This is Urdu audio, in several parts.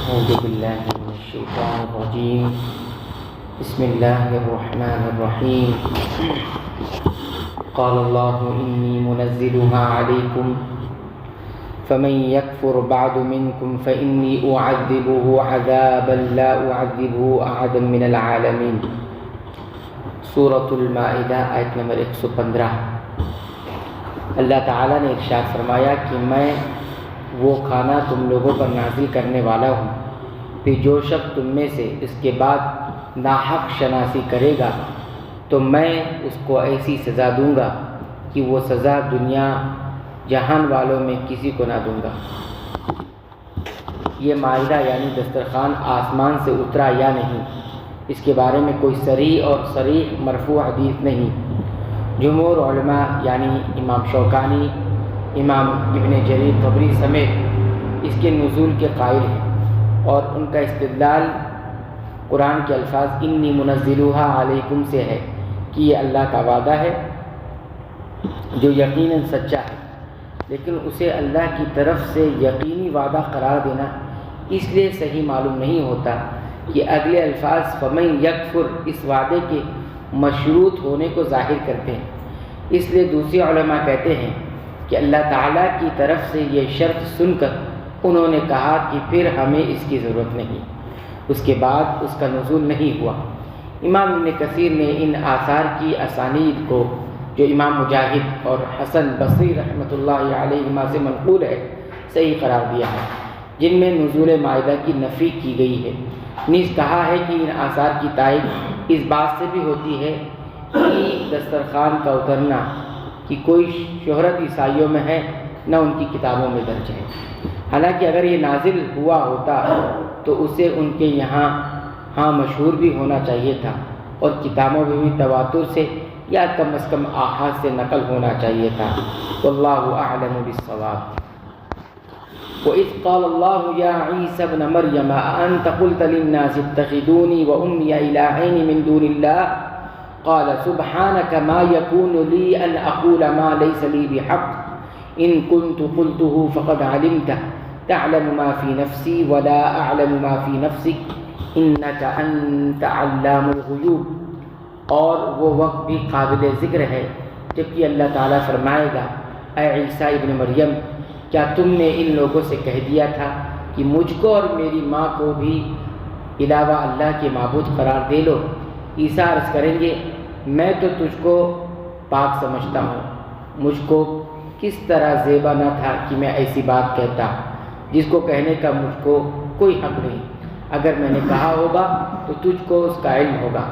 أعوذ بالله من الشيطان الرجيم. بسم الله الرحمن الرحيم. قال الله إني منزلها عليكم فمن يكفر بعد منكم فإني أعذبه عذابا لا أعذبه أحدا من العالمين. سورۃ المائدہ آیت نمبر 115. اللہ تعالیٰ نے ارشاد فرمایا کہ میں وہ کھانا تم لوگوں پر نازل کرنے والا ہوں، پھر جو شخص تم میں سے اس کے بعد ناحق شناسی کرے گا تو میں اس کو ایسی سزا دوں گا کہ وہ سزا دنیا جہان والوں میں کسی کو نہ دوں گا. یہ مائدہ یعنی دسترخوان آسمان سے اترا یا نہیں، اس کے بارے میں کوئی صریح مرفوع حدیث نہیں. جمہور علماء یعنی امام شوکانی، امام ابن جریر طبری سمیت اس کے نزول کے قائل ہیں، اور ان کا استدلال قرآن کے الفاظ انی منزلوہا علیکم سے ہے کہ یہ اللہ کا وعدہ ہے جو یقیناً سچا ہے، لیکن اسے اللہ کی طرف سے یقینی وعدہ قرار دینا اس لیے صحیح معلوم نہیں ہوتا کہ اگلے الفاظ فمن یکفر اس وعدے کے مشروط ہونے کو ظاہر کرتے ہیں. اس لیے دوسرے علماء کہتے ہیں کہ اللہ تعالیٰ کی طرف سے یہ شرط سن کر انہوں نے کہا کہ پھر ہمیں اس کی ضرورت نہیں، اس کے بعد اس کا نزول نہیں ہوا. امام ابن کثیر نے ان آثار کی اسانید کو جو امام مجاہد اور حسن بصری رحمۃ اللہ علیہما سے منقول ہے صحیح قرار دیا ہے، جن میں نزول مائدہ کی نفی کی گئی ہے. نیز کہا ہے کہ ان آثار کی تائید اس بات سے بھی ہوتی ہے کہ دسترخوان کا اترنا کی کوئی شہرت عیسائیوں میں ہے نہ ان کی کتابوں میں درج ہے. حالانکہ اگر یہ نازل ہوا ہوتا تو اسے ان کے یہاں مشہور بھی ہونا چاہیے تھا، اور کتابوں میں بھی تواتر سے یا کم از کم آحاد سے نقل ہونا چاہیے تھا. واللہ اعلم بالصواب. وَإِذْ قَالَ اللَّهُ يَا عِيسَى ابْنَ مَرْيَمَ أَأَنْتَ قُلْتَ لِلنَّاسِ اتَّخِذُونِي وَأُمِّيَ إِلَٰهَيْنِ مِن دُونِ اللَّهِ قَالَ سُبْحَانَكَ مَا يَكُونُ لِي أَنْ أَقُولَ مَا لَيْسَ لِي بِحَقٍّ إِن كُنتُ قُلْتُهُ فَقَدْ عَلِمْتَهُ تَعْلَمُ مَا فِي نَفْسِي وَلَا أَعْلَمُ مَا فِي نَفْسِكَ إِنَّكَ أَنْتَ عَلَّامُ الْغُيُوبِ. اور وہ وقت بھی قابل ذکر ہے جبکہ اللہ تعالیٰ فرمائے گا اے عیسیٰ ابن مریم، کیا تم نے ان لوگوں سے کہہ دیا تھا کہ مجھ کو اور میری ماں کو بھی علاوہ اللہ کے معبود قرار دے لو؟ عیسیٰ عرض کریں گے میں تو تجھ کو پاک سمجھتا ہوں، مجھ کو کس طرح زیبا نہ تھا کہ میں ایسی بات کہتا جس کو کہنے کا مجھ کو کوئی حق نہیں. اگر میں نے کہا ہوگا تو تجھ کو اس کا علم ہوگا.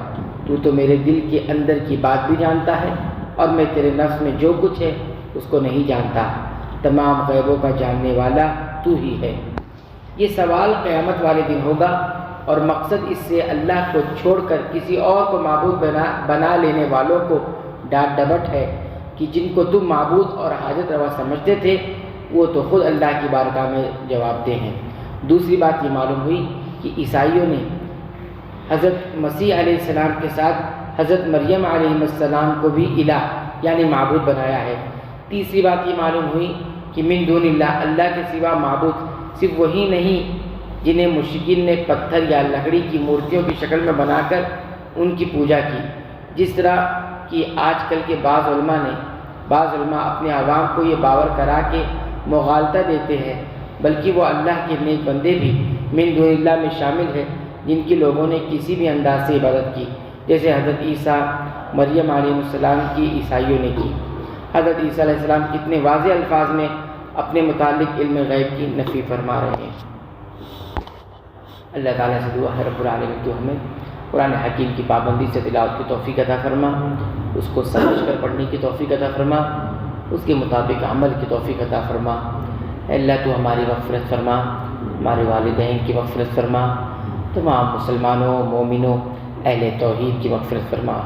تو میرے دل کے اندر کی بات بھی جانتا ہے، اور میں تیرے نفس میں جو کچھ ہے اس کو نہیں جانتا. تمام غیبوں کا جاننے والا تو ہی ہے. یہ سوال قیامت والے دن ہوگا، اور مقصد اس سے اللہ کو چھوڑ کر کسی اور کو معبود بنا لینے والوں کو ڈانٹ ڈپٹ ہے کہ جن کو تم معبود اور حاجت روا سمجھتے تھے وہ تو خود اللہ کی بارگاہ میں جواب دہ ہیں. دوسری بات یہ معلوم ہوئی کہ عیسائیوں نے حضرت مسیح علیہ السلام کے ساتھ حضرت مریم علیہ السلام کو بھی الہ یعنی معبود بنایا ہے. تیسری بات یہ معلوم ہوئی کہ من دون اللہ، اللہ کے سوا معبود صرف وہی نہیں جنہیں مشرکین نے پتھر یا لکڑی کی مورتیوں کی شکل میں بنا کر ان کی پوجا کی، جس طرح کہ آج کل کے بعض علماء اپنے عوام کو یہ باور کرا کے مغالطہ دیتے ہیں، بلکہ وہ اللہ کے نیک بندے بھی من دون اللہ میں شامل ہیں جن کی لوگوں نے کسی بھی انداز سے عبادت کی، جیسے حضرت عیسیٰ مریم علیہ السلام کی عیسائیوں نے کی. حضرت عیسیٰ علیہ السلام کتنے واضح الفاظ میں اپنے متعلق علم غیب کی نفی فرما رہے ہیں. اللہ تعالیٰ سے دعا ہے رب العالمین تو ہمیں قرآن حکیم کی پابندی سے تلاوت کی توفیق عطا فرما، اس کو سمجھ کر پڑھنے کی توفیق عطا فرما، اس کے مطابق عمل کی توفیق عطا فرما. اے اللہ تو ہماری مغفرت فرما، ہمارے والدین کی مغفرت فرما، تمام مسلمانوں مومنوں اہل توحید کی مغفرت فرما.